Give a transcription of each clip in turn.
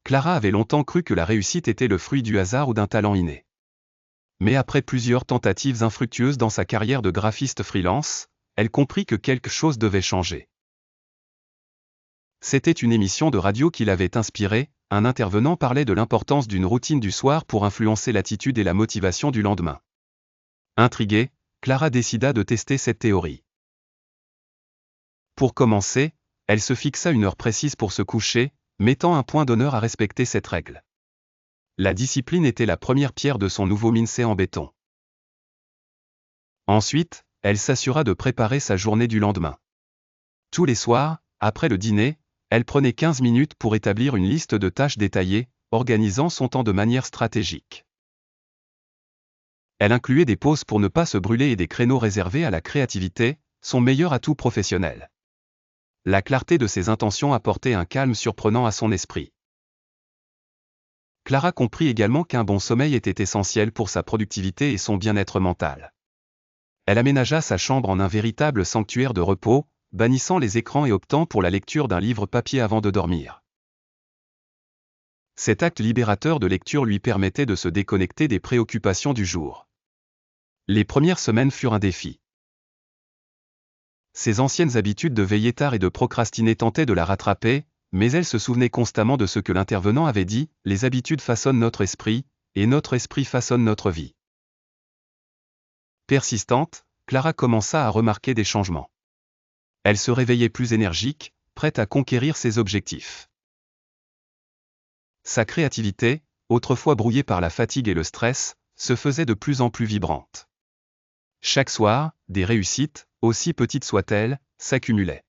Clara avait longtemps cru que la réussite était le fruit du hasard ou d'un talent inné. Mais après plusieurs tentatives infructueuses dans sa carrière de graphiste freelance, elle comprit que quelque chose devait changer. C'était une émission de radio qui l'avait inspirée. Un intervenant parlait de l'importance d'une routine du soir pour influencer l'attitude et la motivation du lendemain. Intriguée, Clara décida de tester cette théorie. Pour commencer, elle se fixa une heure précise pour se coucher, mettant un point d'honneur à respecter cette règle. La discipline était la première pierre de son nouveau Minsé en béton. Ensuite, elle s'assura de préparer sa journée du lendemain. Tous les soirs, après le dîner, elle prenait 15 minutes pour établir une liste de tâches détaillées, organisant son temps de manière stratégique. Elle incluait des pauses pour ne pas se brûler et des créneaux réservés à la créativité, son meilleur atout professionnel. La clarté de ses intentions apportait un calme surprenant à son esprit. Clara comprit également qu'un bon sommeil était essentiel pour sa productivité et son bien-être mental. Elle aménagea sa chambre en un véritable sanctuaire de repos, bannissant les écrans et optant pour la lecture d'un livre papier avant de dormir. Cet acte libérateur de lecture lui permettait de se déconnecter des préoccupations du jour. Les premières semaines furent un défi. Ses anciennes habitudes de veiller tard et de procrastiner tentaient de la rattraper, mais elle se souvenait constamment de ce que l'intervenant avait dit, les habitudes façonnent notre esprit, et notre esprit façonne notre vie. Persistante, Clara commença à remarquer des changements. Elle se réveillait plus énergique, prête à conquérir ses objectifs. Sa créativité, autrefois brouillée par la fatigue et le stress, se faisait de plus en plus vibrante. Chaque soir, des réussites, aussi petites soient-elles, s'accumulaient.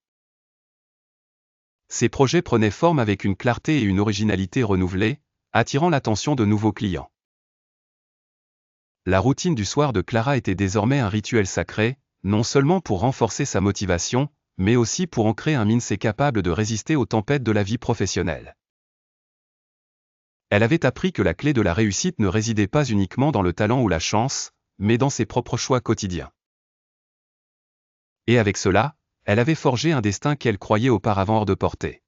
Ses projets prenaient forme avec une clarté et une originalité renouvelées, attirant l'attention de nouveaux clients. La routine du soir de Clara était désormais un rituel sacré, non seulement pour renforcer sa motivation, mais aussi pour ancrer un Minsé capable de résister aux tempêtes de la vie professionnelle. Elle avait appris que la clé de la réussite ne résidait pas uniquement dans le talent ou la chance, mais dans ses propres choix quotidiens. Et avec cela, elle avait forgé un destin qu'elle croyait auparavant hors de portée.